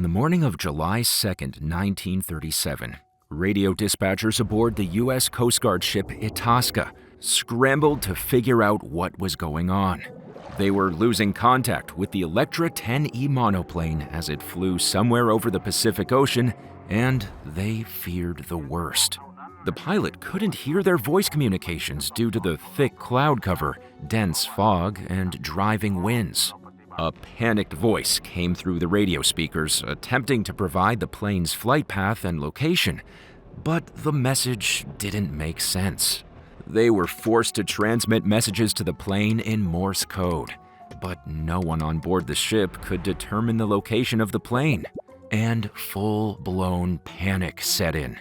On the morning of July 2nd, 1937, radio dispatchers aboard the U.S. Coast Guard ship Itasca scrambled to figure out what was going on. They were losing contact with the Electra 10E monoplane as it flew somewhere over the Pacific Ocean, and they feared the worst. The pilot couldn't hear their voice communications due to the thick cloud cover, dense fog, and driving winds. A panicked voice came through the radio speakers, attempting to provide the plane's flight path and location, but the message didn't make sense. They were forced to transmit messages to the plane in Morse code, but no one on board the ship could determine the location of the plane, and full-blown panic set in.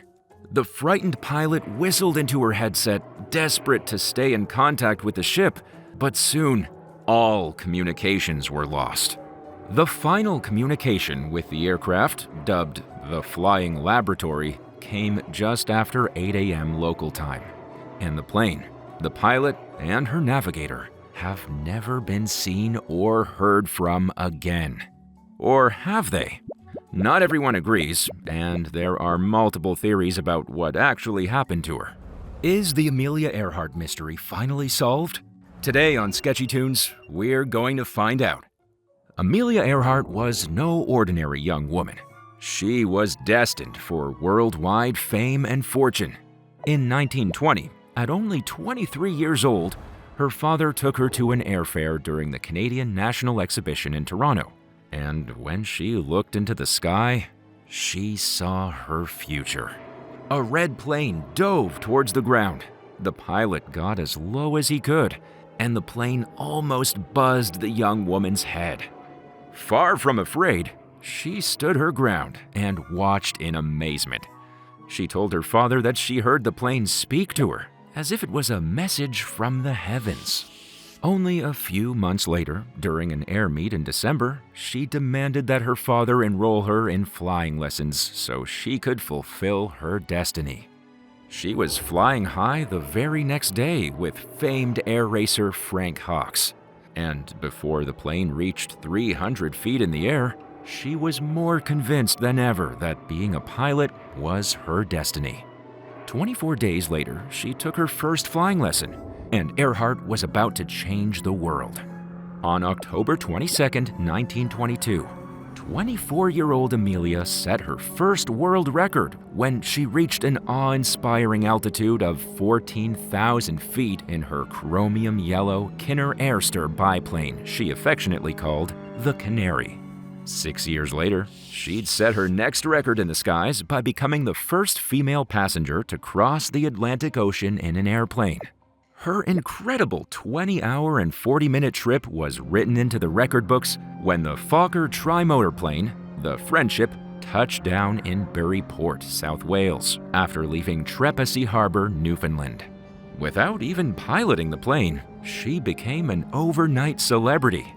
The frightened pilot whistled into her headset, desperate to stay in contact with the ship, but soon, all communications were lost. The final communication with the aircraft, dubbed the Flying Laboratory, came just after 8 a.m. local time. And the plane, the pilot, and her navigator have never been seen or heard from again. Or have they? Not everyone agrees, and there are multiple theories about what actually happened to her. Is the Amelia Earhart mystery finally solved? Today on Sketchy Tunes, we're going to find out. Amelia Earhart was no ordinary young woman. She was destined for worldwide fame and fortune. In 1920, at only 23 years old, her father took her to an airfair during the Canadian National Exhibition in Toronto. And when she looked into the sky, she saw her future. A red plane dove towards the ground. The pilot got as low as he could, and the plane almost buzzed the young woman's head. Far from afraid, she stood her ground and watched in amazement. She told her father that she heard the plane speak to her, as if it was a message from the heavens. Only a few months later, during an air meet in December, she demanded that her father enroll her in flying lessons so she could fulfill her destiny. She was flying high the very next day with famed air racer Frank Hawks. And before the plane reached 300 feet in the air, she was more convinced than ever that being a pilot was her destiny. 24 days later, she took her first flying lesson, and Earhart was about to change the world. On October 22, 1922, 24-year-old Amelia set her first world record when she reached an awe-inspiring altitude of 14,000 feet in her chromium yellow Kinner Airster biplane she affectionately called the Canary. 6 years later, she'd set her next record in the skies by becoming the first female passenger to cross the Atlantic Ocean in an airplane. Her incredible 20-hour and 40-minute trip was written into the record books when the Fokker trimotor plane, the Friendship, touched down in Bury Port, South Wales, after leaving Trepassey Harbour, Newfoundland. Without even piloting the plane, she became an overnight celebrity.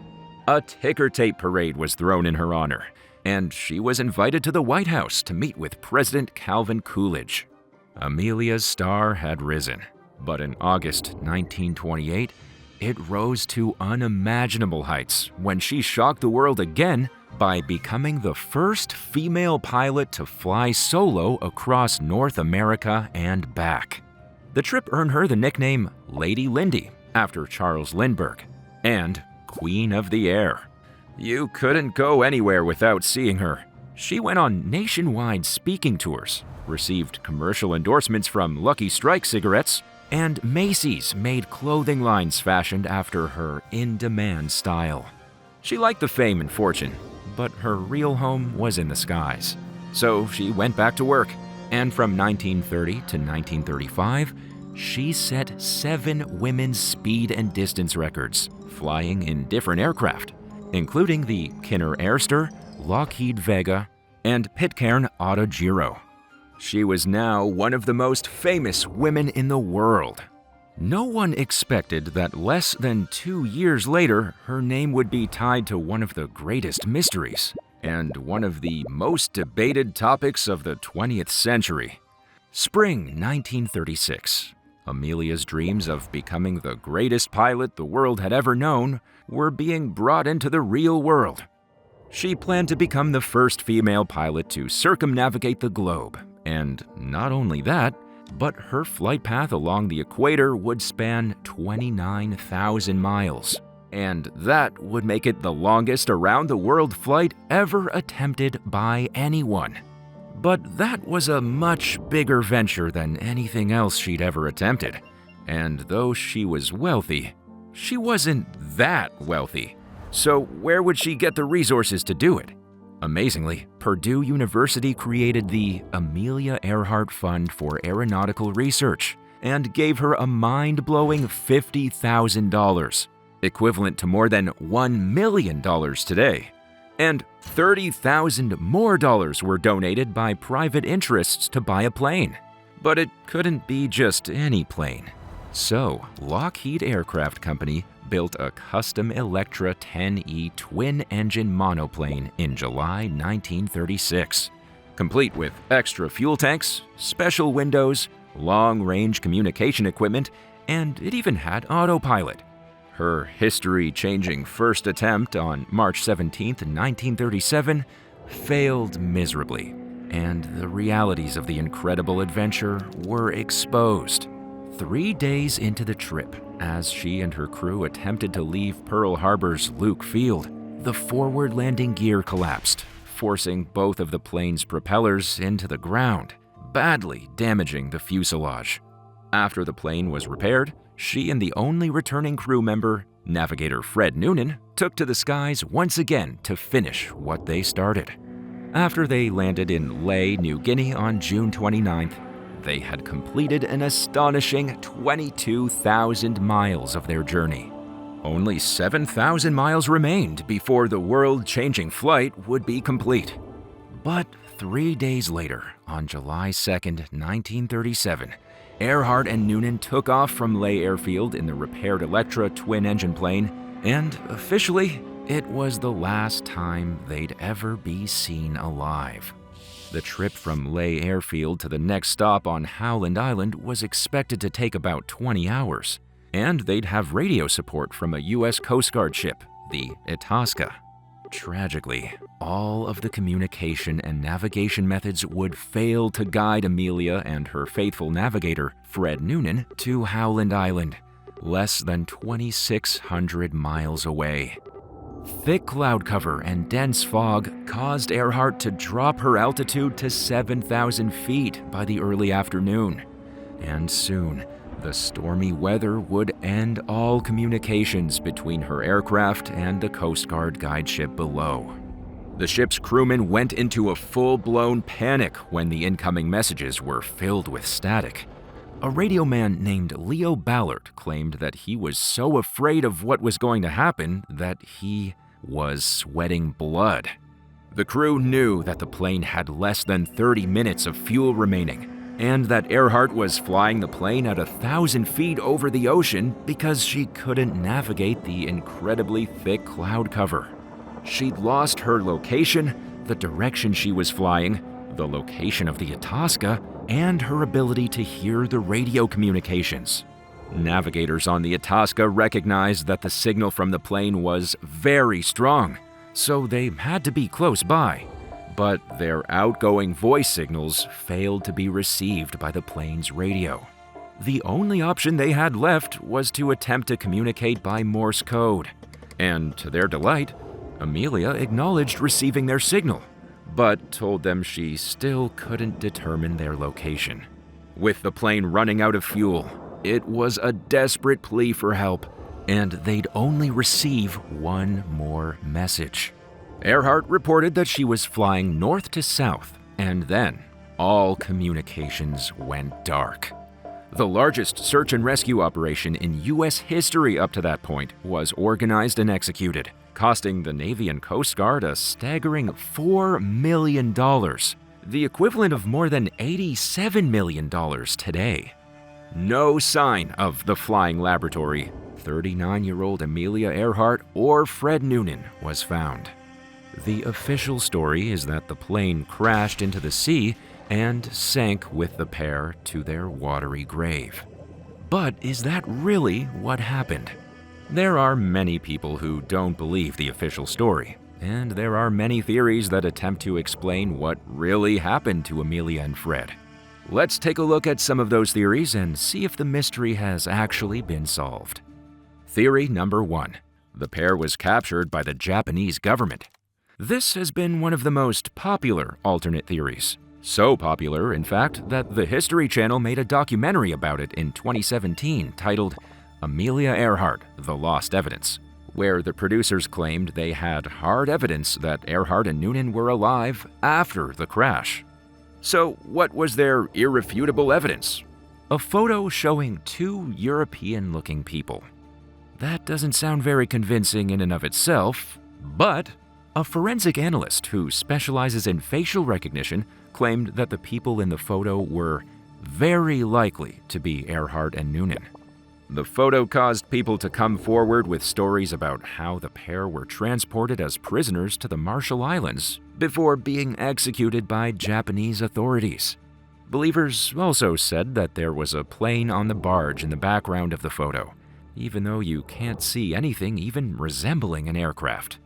A ticker tape parade was thrown in her honor, and she was invited to the White House to meet with President Calvin Coolidge. Amelia's star had risen. But in August 1928, it rose to unimaginable heights when she shocked the world again by becoming the first female pilot to fly solo across North America and back. The trip earned her the nickname Lady Lindy, after Charles Lindbergh, and Queen of the Air. You couldn't go anywhere without seeing her. She went on nationwide speaking tours, received commercial endorsements from Lucky Strike cigarettes, and Macy's made clothing lines fashioned after her in-demand style. She liked the fame and fortune, but her real home was in the skies. So she went back to work, and from 1930 to 1935, she set 7 women's speed and distance records, flying in different aircraft, including the Kinner Airster, Lockheed Vega, and Pitcairn Autogiro. She was now one of the most famous women in the world. No one expected that less than 2 years later, her name would be tied to one of the greatest mysteries and one of the most debated topics of the 20th century. Spring 1936. Amelia's dreams of becoming the greatest pilot the world had ever known were being brought into the real world. She planned to become the first female pilot to circumnavigate the globe, and not only that, but her flight path along the equator would span 29,000 miles. And that would make it the longest around-the-world flight ever attempted by anyone. But that was a much bigger venture than anything else she'd ever attempted. And though she was wealthy, she wasn't that wealthy. So where would she get the resources to do it? Amazingly, Purdue University created the Amelia Earhart Fund for Aeronautical Research and gave her a mind-blowing $50,000, equivalent to more than $1 million today. And $30,000 more were donated by private interests to buy a plane. But it couldn't be just any plane. So, Lockheed Aircraft Company built a custom Electra 10E twin-engine monoplane in July 1936, complete with extra fuel tanks, special windows, long-range communication equipment, and it even had autopilot. Her history-changing first attempt on March 17, 1937, failed miserably, and the realities of the incredible adventure were exposed. 3 days into the trip, as she and her crew attempted to leave Pearl Harbor's Luke Field, the forward landing gear collapsed, forcing both of the plane's propellers into the ground, badly damaging the fuselage. After the plane was repaired, she and the only returning crew member, navigator Fred Noonan, took to the skies once again to finish what they started. After they landed in Lae, New Guinea on June 29th, they had completed an astonishing 22,000 miles of their journey. Only 7,000 miles remained before the world-changing flight would be complete. But 3 days later, on July 2nd, 1937, Earhart and Noonan took off from Lae Airfield in the repaired Electra twin-engine plane, and officially, it was the last time they'd ever be seen alive. The trip from Lae Airfield to the next stop on Howland Island was expected to take about 20 hours, and they'd have radio support from a U.S. Coast Guard ship, the Itasca. Tragically, all of the communication and navigation methods would fail to guide Amelia and her faithful navigator, Fred Noonan, to Howland Island, less than 2,600 miles away. Thick cloud cover and dense fog caused Earhart to drop her altitude to 7,000 feet by the early afternoon. And soon, the stormy weather would end all communications between her aircraft and the Coast Guard guide ship below. The ship's crewmen went into a full-blown panic when the incoming messages were filled with static. A radio man named Leo Ballard claimed that he was so afraid of what was going to happen that he was sweating blood. The crew knew that the plane had less than 30 minutes of fuel remaining, and that Earhart was flying the plane at 1,000 feet over the ocean because she couldn't navigate the incredibly thick cloud cover. She'd lost her location, the direction she was flying, the location of the Itasca, and her ability to hear the radio communications. Navigators on the Itasca recognized that the signal from the plane was very strong, so they had to be close by. But their outgoing voice signals failed to be received by the plane's radio. The only option they had left was to attempt to communicate by Morse code. And to their delight, Amelia acknowledged receiving their signal, but told them she still couldn't determine their location. With the plane running out of fuel, it was a desperate plea for help, and they'd only receive one more message. Earhart reported that she was flying north to south, and then all communications went dark. The largest search and rescue operation in U.S. history up to that point was organized and executed, costing the Navy and Coast Guard a staggering $4 million, the equivalent of more than $87 million today. No sign of the flying laboratory, 39-year-old Amelia Earhart or Fred Noonan was found. The official story is that the plane crashed into the sea and sank with the pair to their watery grave. But is that really what happened? There are many people who don't believe the official story, and there are many theories that attempt to explain what really happened to Amelia and Fred. Let's take a look at some of those theories and see if the mystery has actually been solved. Theory number 1. The pair was captured by the Japanese government. This has been one of the most popular alternate theories. So popular, in fact, that the History Channel made a documentary about it in 2017 titled Amelia Earhart, The Lost Evidence, where the producers claimed they had hard evidence that Earhart and Noonan were alive after the crash. So what was their irrefutable evidence? A photo showing two European-looking people. That doesn't sound very convincing in and of itself, but a forensic analyst who specializes in facial recognition claimed that the people in the photo were very likely to be Earhart and Noonan. The photo caused people to come forward with stories about how the pair were transported as prisoners to the Marshall Islands before being executed by Japanese authorities. Believers also said that there was a plane on the barge in the background of the photo, even though you can't see anything even resembling an aircraft.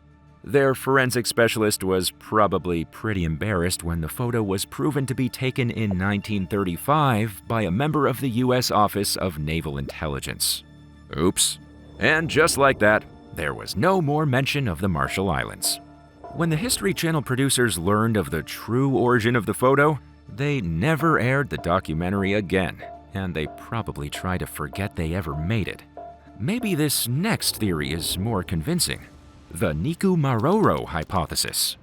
Their forensic specialist was probably pretty embarrassed when the photo was proven to be taken in 1935 by a member of the U.S. Office of Naval Intelligence. Oops. And just like that, there was no more mention of the Marshall Islands. When the History Channel producers learned of the true origin of the photo, they never aired the documentary again, and they probably tried to forget they ever made it. Maybe this next theory is more convincing. The Nikumaroro hypothesis.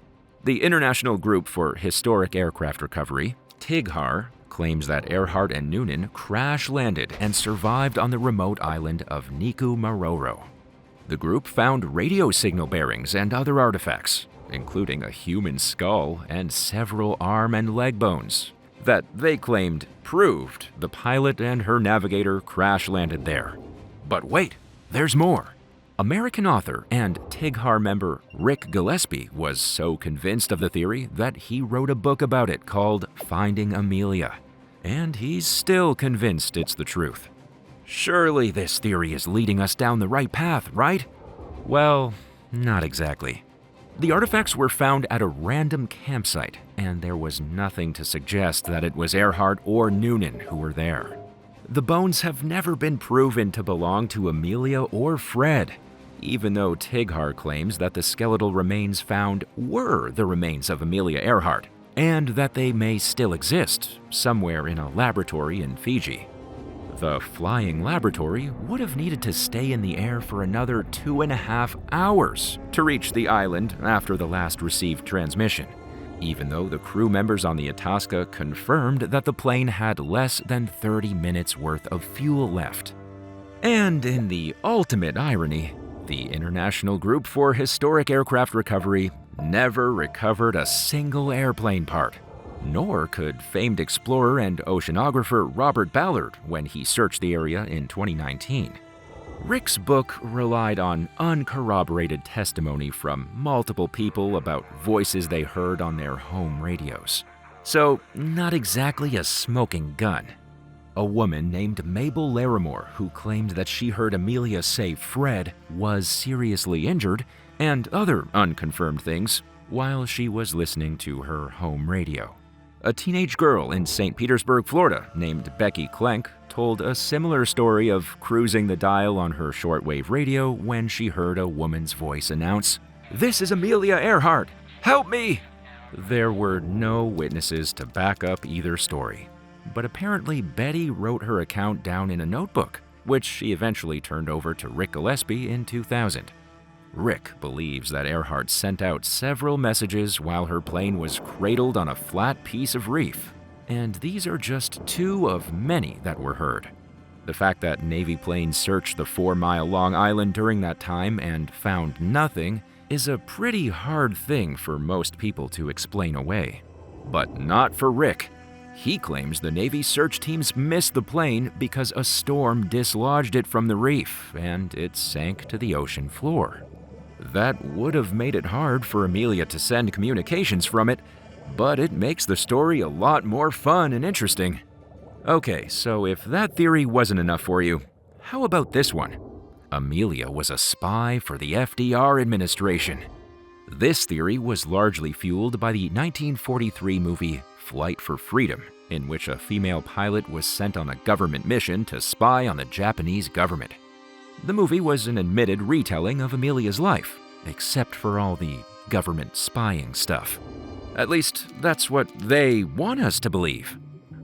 The International Group for Historic Aircraft Recovery, TIGHAR, claims that Earhart and Noonan crash-landed and survived on the remote island of Nikumaroro. The group found radio signal bearings and other artifacts, including a human skull and several arm and leg bones, that they claimed proved the pilot and her navigator crash-landed there. But wait, there's more. American author and TIGHAR member Rick Gillespie was so convinced of the theory that he wrote a book about it called Finding Amelia. And he's still convinced it's the truth. Surely this theory is leading us down the right path, right? Well, not exactly. The artifacts were found at a random campsite, and there was nothing to suggest that it was Earhart or Noonan who were there. The bones have never been proven to belong to Amelia or Fred, even though TIGHAR claims that the skeletal remains found were the remains of Amelia Earhart, and that they may still exist somewhere in a laboratory in Fiji. The flying laboratory would have needed to stay in the air for another 2.5 hours to reach the island after the last received transmission, even though the crew members on the Itasca confirmed that the plane had less than 30 minutes worth of fuel left. And in the ultimate irony, the International Group for Historic Aircraft Recovery never recovered a single airplane part, nor could famed explorer and oceanographer Robert Ballard when he searched the area in 2019. Rick's book relied on uncorroborated testimony from multiple people about voices they heard on their home radios. So, not exactly a smoking gun. A woman named Mabel Larimore, who claimed that she heard Amelia say Fred was seriously injured, and other unconfirmed things, while she was listening to her home radio. A teenage girl in St. Petersburg, Florida, named Becky Klenk, told a similar story of cruising the dial on her shortwave radio when she heard a woman's voice announce, "This is Amelia Earhart! Help me!" There were no witnesses to back up either story, but apparently Betty wrote her account down in a notebook, which she eventually turned over to Rick Gillespie in 2000. Rick believes that Earhart sent out several messages while her plane was cradled on a flat piece of reef, and these are just two of many that were heard. The fact that Navy planes searched the 4-mile-long island during that time and found nothing is a pretty hard thing for most people to explain away. But not for Rick. He claims the Navy search teams missed the plane because a storm dislodged it from the reef and it sank to the ocean floor. That would have made it hard for Amelia to send communications from it, but it makes the story a lot more fun and interesting. Okay, so if that theory wasn't enough for you, how about this one? Amelia was a spy for the FDR administration. This theory was largely fueled by the 1943 movie Flight for Freedom, in which a female pilot was sent on a government mission to spy on the Japanese government. The movie was an admitted retelling of Amelia's life, except for all the government spying stuff. At least, that's what they want us to believe.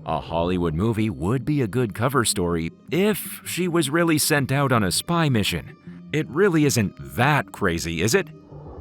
A Hollywood movie would be a good cover story if she was really sent out on a spy mission. It really isn't that crazy, is it?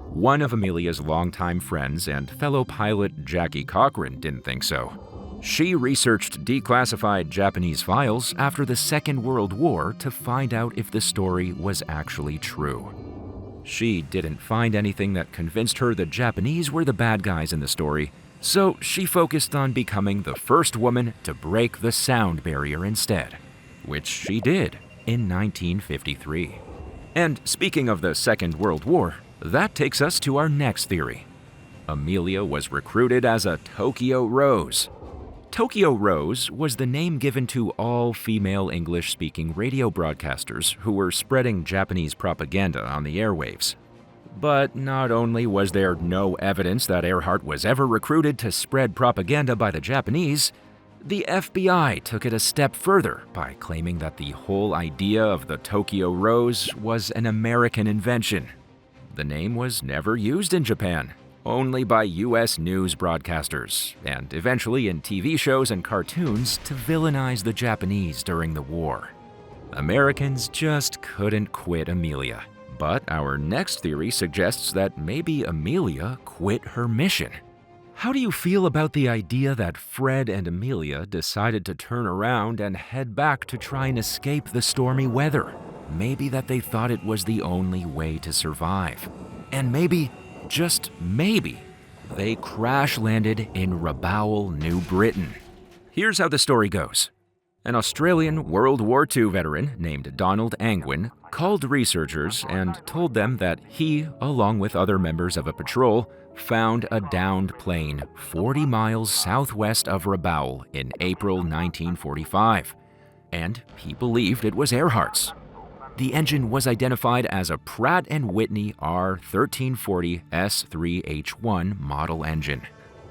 One of Amelia's longtime friends and fellow pilot Jackie Cochran didn't think so. She researched declassified Japanese files after the Second World War to find out if the story was actually true. She didn't find anything that convinced her the Japanese were the bad guys in the story, so she focused on becoming the first woman to break the sound barrier instead, which she did in 1953. And speaking of the Second World War, that takes us to our next theory. Amelia was recruited as a Tokyo Rose. Tokyo Rose was the name given to all female English-speaking radio broadcasters who were spreading Japanese propaganda on the airwaves. But not only was there no evidence that Earhart was ever recruited to spread propaganda by the Japanese, the FBI took it a step further by claiming that the whole idea of the Tokyo Rose was an American invention. The name was never used in Japan, only by U.S. news broadcasters, and eventually in TV shows and cartoons to villainize the Japanese during the war. Americans just couldn't quit Amelia. But our next theory suggests that maybe Amelia quit her mission. How do you feel about the idea that Fred and Amelia decided to turn around and head back to try and escape the stormy weather? Maybe that they thought it was the only way to survive. And maybe, just maybe, they crash-landed in Rabaul, New Britain. Here's how the story goes. An Australian World War II veteran named Donald Angwin called researchers and told them that he, along with other members of a patrol, found a downed plane 40 miles southwest of Rabaul in April 1945, and he believed it was Earhart's. The engine was identified as a Pratt & Whitney R1340 S3H1 model engine,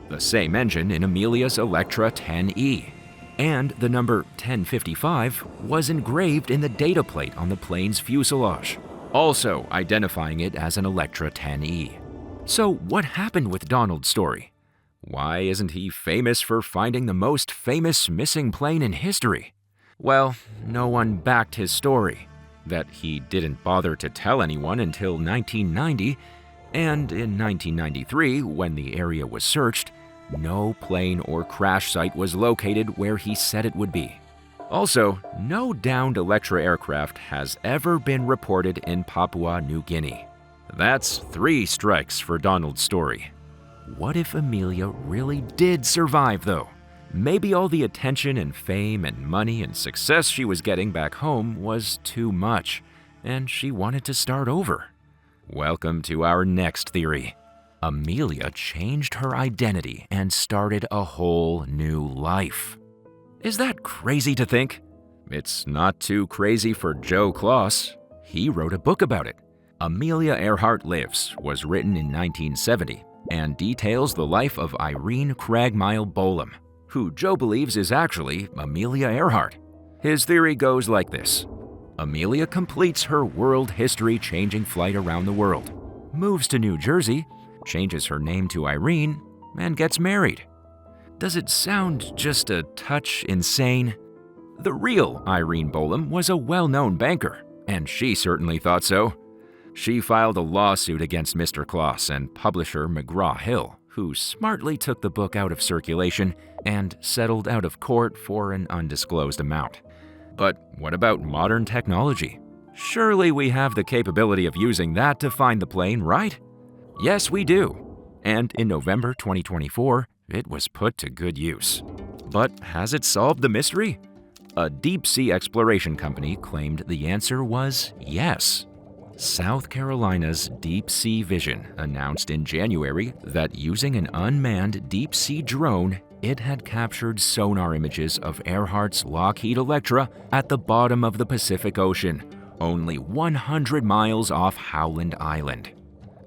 the same engine in Amelia's Electra 10E. And the number 1055 was engraved in the data plate on the plane's fuselage, also identifying it as an Electra 10E. So what happened with Donald's story? Why isn't he famous for finding the most famous missing plane in history? Well, no one backed his story, that he didn't bother to tell anyone until 1990, and in 1993, when the area was searched, no plane or crash site was located where he said it would be. Also, no downed Electra aircraft has ever been reported in Papua New Guinea. That's 3 strikes for Donald's story. What if Amelia really did survive, though? Maybe all the attention and fame and money and success she was getting back home was too much, and she wanted to start over. Welcome to our next theory. Amelia changed her identity and started a whole new life. Is that crazy to think? It's not too crazy for Joe Kloss. He wrote a book about it. Amelia Earhart Lives was written in 1970 and details the life of Irene Cragmile Bolam, who Joe believes is actually Amelia Earhart. His theory goes like this. Amelia completes her world history-changing flight around the world, moves to New Jersey, changes her name to Irene, and gets married. Does it sound just a touch insane? The real Irene Bolam was a well-known banker, and she certainly thought so. She filed a lawsuit against Mr. Kloss and publisher McGraw-Hill, who smartly took the book out of circulation and settled out of court for an undisclosed amount. But what about modern technology? Surely we have the capability of using that to find the plane, right? Yes, we do. And in November 2024, it was put to good use. But has it solved the mystery? A deep-sea exploration company claimed the answer was yes. South Carolina's Deep Sea Vision announced in January that using an unmanned deep-sea drone, it had captured sonar images of Earhart's Lockheed Electra at the bottom of the Pacific Ocean, only 100 miles off Howland Island.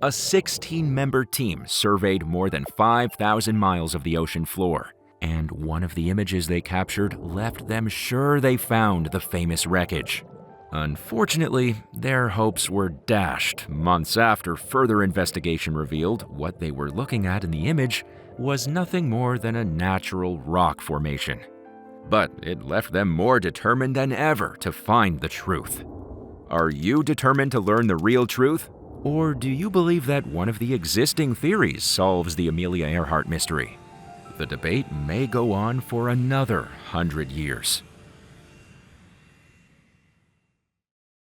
A 16-member team surveyed more than 5,000 miles of the ocean floor, and one of the images they captured left them sure they found the famous wreckage. Unfortunately, their hopes were dashed months after further investigation revealed what they were looking at in the image was nothing more than a natural rock formation. But it left them more determined than ever to find the truth. Are you determined to learn the real truth? Or do you believe that one of the existing theories solves the Amelia Earhart mystery? The debate may go on for another 100 years.